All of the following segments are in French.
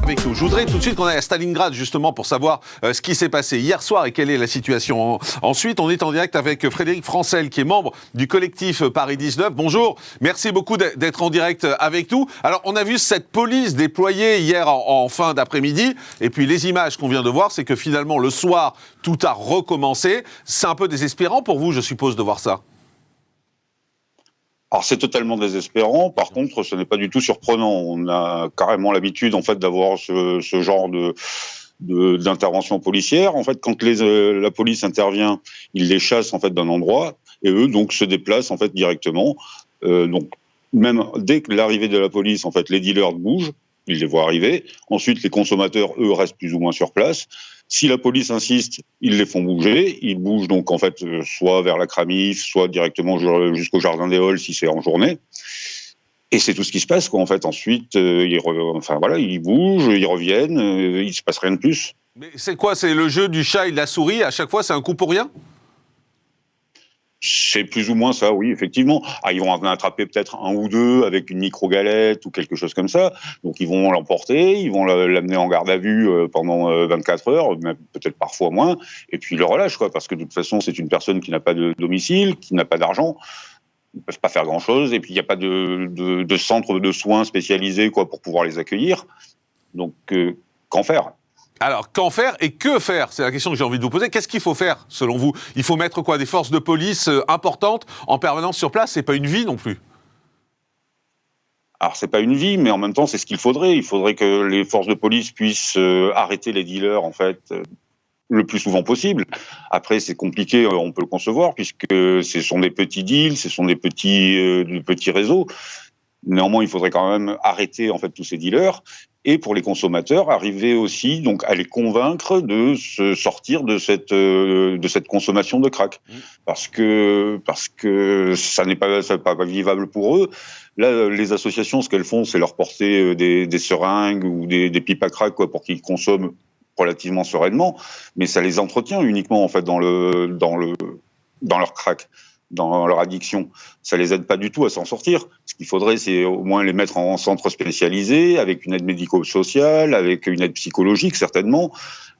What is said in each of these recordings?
Avec nous. Je voudrais tout de suite qu'on aille à Stalingrad justement pour savoir ce qui s'est passé hier soir et quelle est la situation. Ensuite, on est en direct avec Frédéric Francel qui est membre du collectif Paris 19. Bonjour, merci beaucoup d'être en direct avec nous. Alors, on a vu cette police déployée hier en fin d'après-midi et puis les images qu'on vient de voir, c'est que finalement le soir, tout a recommencé. C'est un peu désespérant pour vous, je suppose, de voir ça. Alors c'est totalement désespérant. Par contre, ce n'est pas du tout surprenant. On a carrément l'habitude en fait d'avoir ce genre d'intervention policière. En fait, quand la police intervient, ils les chassent en fait d'un endroit et eux donc se déplacent en fait directement. Donc même dès que l'arrivée de la police, en fait, les dealers bougent. Ils les voient arriver. Ensuite, les consommateurs, eux, restent plus ou moins sur place. Si la police insiste, ils les font bouger. Ils bougent donc en fait soit vers la Cramif, soit directement jusqu'au Jardin des Halles si c'est en journée. Et c'est tout ce qui se passe, quoi. En fait, ensuite, ils bougent, ils reviennent. Il se passe rien de plus. Mais c'est quoi? C'est le jeu du chat et de la souris. À chaque fois, c'est un coup pour rien? C'est plus ou moins ça, oui, effectivement. Ah, ils vont en attraper peut-être un ou deux avec une micro-galette ou quelque chose comme ça. Donc, ils vont l'emporter, ils vont l'amener en garde à vue pendant 24 heures, même peut-être parfois moins, et puis ils le relâchent, quoi, parce que de toute façon, c'est une personne qui n'a pas de domicile, qui n'a pas d'argent. Ils ne peuvent pas faire grand-chose, et puis il n'y a pas de centre de soins spécialisé, quoi, pour pouvoir les accueillir. Donc, qu'en faire ? Alors, qu'en faire et que faire? C'est la question que j'ai envie de vous poser. Qu'est-ce qu'il faut faire, selon vous? Il faut mettre quoi? Des forces de police importantes en permanence sur place? C'est pas une vie non plus. Alors, c'est pas une vie, mais en même temps, c'est ce qu'il faudrait. Il faudrait que les forces de police puissent arrêter les dealers, en fait, le plus souvent possible. Après, c'est compliqué, on peut le concevoir, puisque ce sont des petits deals, ce sont des petits réseaux. Néanmoins, il faudrait quand même arrêter, en fait, tous ces dealers. Et pour les consommateurs, arriver aussi donc à les convaincre de se sortir de cette consommation de crack, parce que ça n'est pas vivable pour eux. Là, les associations, ce qu'elles font, c'est leur porter des seringues ou des pipes à crack, quoi, pour qu'ils consomment relativement sereinement, mais ça les entretient uniquement en fait dans leur crack, dans leur addiction. Ça les aide pas du tout à s'en sortir. Ce qu'il faudrait, c'est au moins les mettre en centre spécialisé, avec une aide médico-sociale, avec une aide psychologique certainement,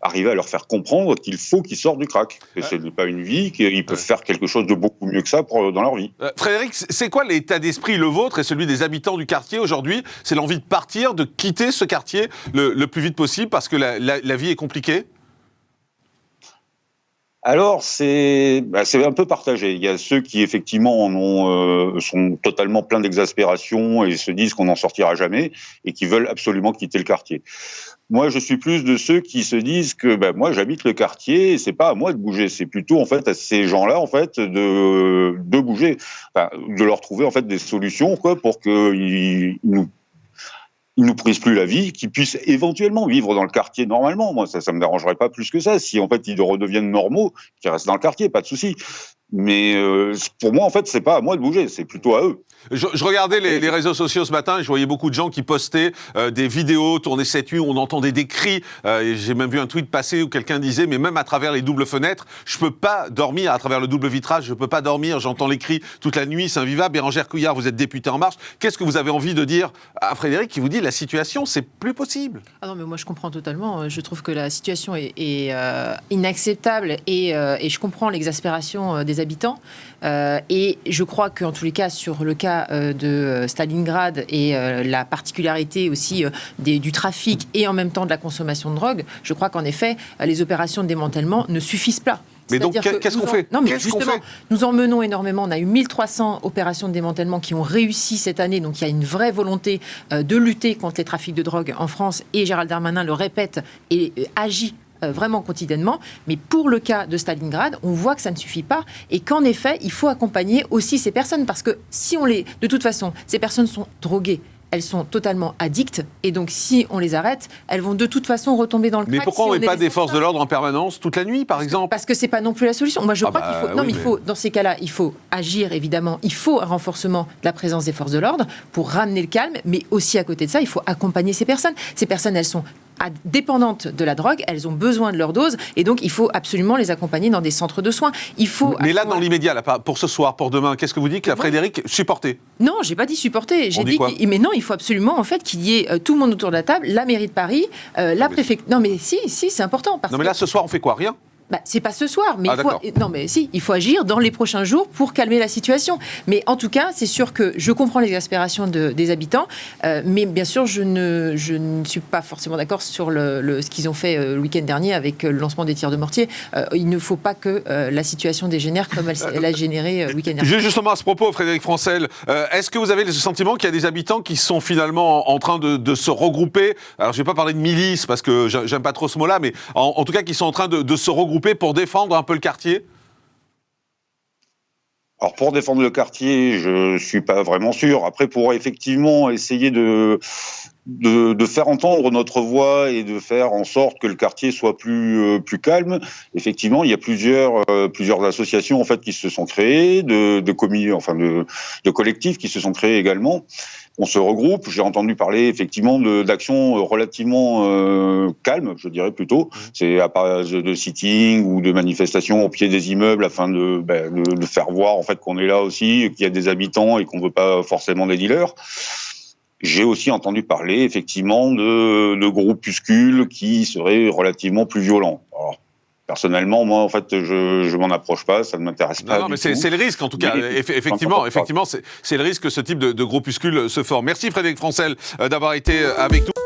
arriver à leur faire comprendre qu'il faut qu'ils sortent du crack. Et ce n'est pas une vie, qu'ils peuvent faire quelque chose de beaucoup mieux que ça dans leur vie. Frédéric, c'est quoi l'état d'esprit, le vôtre et celui des habitants du quartier aujourd'hui? C'est l'envie de partir, de quitter ce quartier le plus vite possible parce que la vie est compliquée? Alors, c'est un peu partagé. Il y a ceux qui, effectivement, sont totalement pleins d'exaspération et se disent qu'on n'en sortira jamais et qui veulent absolument quitter le quartier. Moi, je suis plus de ceux qui se disent que moi, j'habite le quartier et c'est pas à moi de bouger. C'est plutôt, en fait, à ces gens-là, en fait, de bouger. Enfin, de leur trouver, en fait, des solutions, quoi, pour qu'ils nous prisent plus la vie, qu'ils puissent éventuellement vivre dans le quartier normalement. Moi, ça me dérangerait pas plus que ça. Si, en fait, ils redeviennent normaux, qu'ils restent dans le quartier, pas de souci. Mais pour moi, en fait, c'est pas à moi de bouger, c'est plutôt à eux. Je regardais les réseaux sociaux ce matin et je voyais beaucoup de gens qui postaient des vidéos tournées cette nuit où on entendait des cris. Et j'ai même vu un tweet passer où quelqu'un disait « Mais même à travers les doubles fenêtres, je peux pas dormir, à travers le double vitrage, je peux pas dormir, j'entends les cris toute la nuit, c'est invivable. » Bérangère Couillard, vous êtes députée En Marche. Qu'est-ce que vous avez envie de dire à Frédéric qui vous dit « La situation, c'est plus possible ». Ah non, mais moi je comprends totalement. Je trouve que la situation est inacceptable et je comprends l'exaspération des habitants. Et je crois qu'en tous les cas, sur le cas de Stalingrad et la particularité aussi du trafic et en même temps de la consommation de drogue, je crois qu'en effet, les opérations de démantèlement ne suffisent pas. Mais donc, qu'est-ce qu'on fait? Non, mais justement, nous en menons énormément. On a eu 1300 opérations de démantèlement qui ont réussi cette année. Donc, il y a une vraie volonté de lutter contre les trafics de drogue en France. Et Gérald Darmanin le répète et agit vraiment quotidiennement. Mais pour le cas de Stalingrad, on voit que ça ne suffit pas et qu'en effet, il faut accompagner aussi ces personnes. Parce que si de toute façon, ces personnes sont droguées. Elles sont totalement addictes et donc si on les arrête, elles vont de toute façon retomber dans le crack. Mais pourquoi on ne met pas des forces de l'ordre en permanence toute la nuit, par exemple? Parce que c'est pas non plus la solution. Moi, je crois qu'il faut. Non, mais il faut. Dans ces cas-là, il faut agir évidemment. Il faut un renforcement de la présence des forces de l'ordre pour ramener le calme, mais aussi à côté de ça, il faut accompagner ces personnes. Ces personnes, elles sont dépendantes de la drogue, elles ont besoin de leur dose, et donc il faut absolument les accompagner dans des centres de soins. Mais là, dans l'immédiat, pour ce soir, pour demain, qu'est-ce que vous dites, Frédéric, supporter? Non, j'ai pas dit supporter. J'ai dit mais non, il faut absolument en fait qu'il y ait tout le monde autour de la table, la mairie de Paris, la préfecture. Non, mais si, c'est important. Non, mais là, ce soir, on fait quoi? Rien? C'est pas ce soir, mais il faut agir dans les prochains jours pour calmer la situation. Mais en tout cas, c'est sûr que je comprends l'exaspération des habitants, mais bien sûr, je ne suis pas forcément d'accord sur ce qu'ils ont fait le week-end dernier avec le lancement des tirs de mortier. Il ne faut pas que la situation dégénère comme elle a généré le week-end dernier. Justement, à ce propos, Frédéric Francel, est-ce que vous avez le sentiment qu'il y a des habitants qui sont finalement en train de se regrouper? Alors, je ne vais pas parler de milice, parce que j'aime pas trop ce mot-là, mais en tout cas, qui sont en train de se regrouper pour défendre un peu le quartier? Alors pour défendre le quartier, je suis pas vraiment sûr. Après, pour effectivement essayer de faire entendre notre voix et de faire en sorte que le quartier soit plus calme, effectivement, il y a plusieurs associations en fait qui se sont créées, de collectifs qui se sont créés également. On se regroupe. J'ai entendu parler effectivement d'actions relativement calmes, je dirais plutôt. C'est à part de sitting ou de manifestations au pied des immeubles afin de faire voir en fait qu'on est là aussi, qu'il y a des habitants et qu'on veut pas forcément des dealers. J'ai aussi entendu parler effectivement de groupuscules qui seraient relativement plus violents. Alors, personnellement, moi, en fait, je m'en approche pas, ça ne m'intéresse pas. Non, mais c'est le risque, en tout cas. Effectivement, c'est le risque que ce type de groupuscule se forme. Merci, Frédéric Francel, d'avoir été avec nous.